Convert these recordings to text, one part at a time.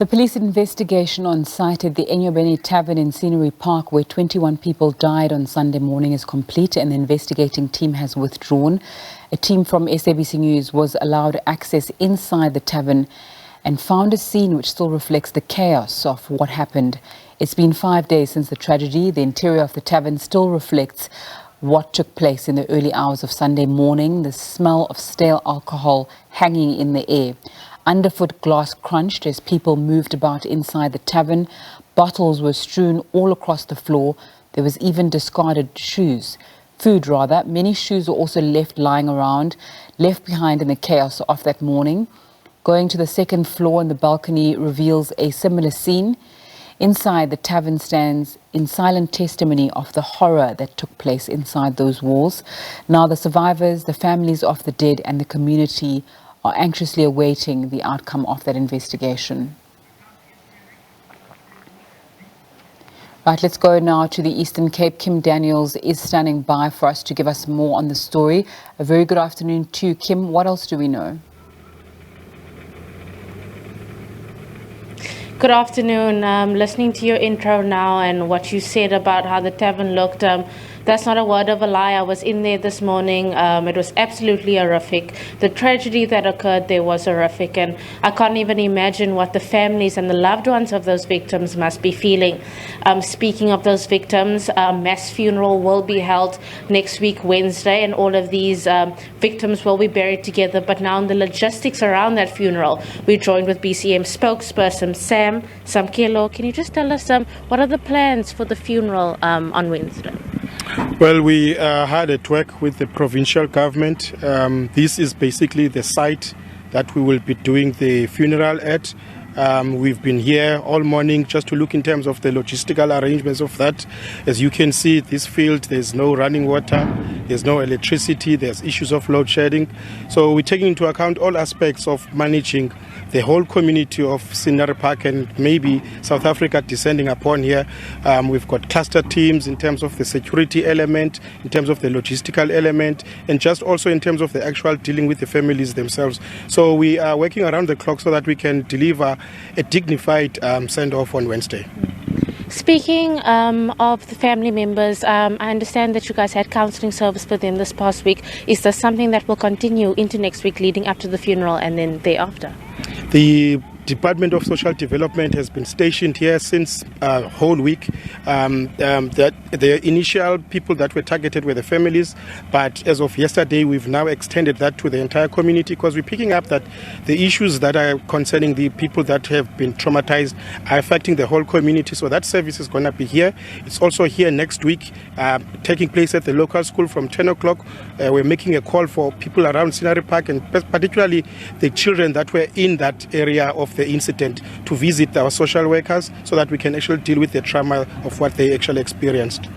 The police investigation on site at the Enyobeni Tavern in Scenery Park, where 21 people died on Sunday morning, is complete and the investigating team has withdrawn. A team from SABC News was allowed access inside the tavern and found a scene which still reflects the chaos of what happened. It's been 5 days since the tragedy. The interior of the tavern still reflects what took place in the early hours of Sunday morning, the smell of stale alcohol hanging in the air. Underfoot glass crunched as people moved about inside the tavern. Bottles were strewn all across the floor. There was even discarded food rather. Many shoes were also left lying around, left behind in the chaos of that morning. Going to the second floor and the balcony reveals a similar scene. Inside, the tavern stands in silent testimony of the horror that took place inside those walls. Now the survivors, the families of the dead and the community are anxiously awaiting the outcome of that investigation. Right, let's go now to the Eastern Cape. Kim Daniels is standing by for us to give us more on the story. A very good afternoon to you, Kim. What else do we know? Good afternoon. Listening to your intro now and what you said about how the tavern looked, that's not a word of a lie. I was in there this morning. It was absolutely horrific. The tragedy that occurred there was horrific, and I can't even imagine what the families and the loved ones of those victims must be feeling. Speaking of those victims, a mass funeral will be held next week, Wednesday, and all of these victims will be buried together. But now in the logistics around that funeral, we're joined with BCM spokesperson Sam Samkelo. Can you just tell us what are the plans for the funeral on Wednesday? Well, we had a talk with the provincial government. This is basically the site that we will be doing the funeral at. We've been here all morning just to look in terms of the logistical arrangements of that. As you can see, this field, there's no running water, there's no electricity, there's issues of load shedding. So we're taking into account all aspects of managing the whole community of Scenery Park and maybe South Africa descending upon here. We've got cluster teams in terms of the security element, in terms of the logistical element, and just also in terms of the actual dealing with the families themselves. So we are working around the clock so that we can deliver a dignified send-off on Wednesday. Speaking of the family members, I understand that you guys had counselling service for them this past week. Is this something that will continue into next week leading up to the funeral and then thereafter? The Department of Social Development has been stationed here since whole week. That the initial people that were targeted were the families, but as of yesterday, we've now extended that to the entire community because we're picking up that the issues that are concerning the people that have been traumatized are affecting the whole community. So that service is going to be here. It's also here next week, taking place at the local school from 10 o'clock. We're making a call for people around Scenery Park and particularly the children that were in that area of the incident to visit our social workers so that we can actually deal with the trauma of what they actually experienced.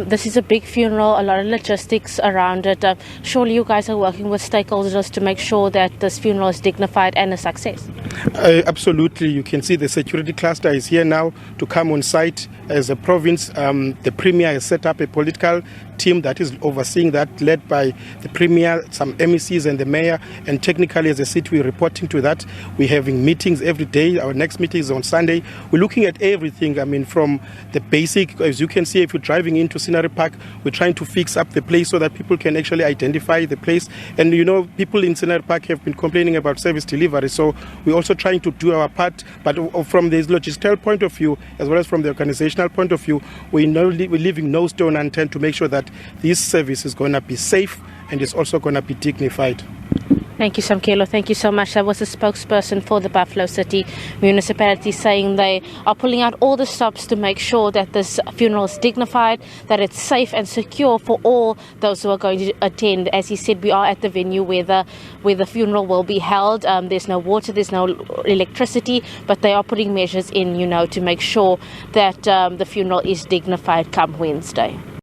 This is a big funeral, a lot of logistics around it. Surely you guys are working with stakeholders to make sure that this funeral is dignified and a success. Absolutely. You can see the security cluster is here now to come on site. As a province, the Premier has set up a political team that is overseeing that, led by the Premier, some MECs and the Mayor, and technically as a city we're reporting to that. We're having meetings every day. Our next meeting is on Sunday. We're looking at everything, from the basic, as you can see, if you're driving into Scenery Park, we're trying to fix up the place so that people can actually identify the place. And people in Scenery Park have been complaining about service delivery, so we're also trying to do our part. But from the logistical point of view, as well as from the organizational point of view, we're leaving no stone unturned to make sure that this service is going to be safe and it's also going to be dignified. Thank you, Samkelo. Thank you so much. That was a spokesperson for the Buffalo City municipality saying they are pulling out all the stops to make sure that this funeral is dignified, that it's safe and secure for all those who are going to attend. As he said, we are at the venue where the funeral will be held. There's no water, there's no electricity, but they are putting measures in, to make sure that the funeral is dignified come Wednesday.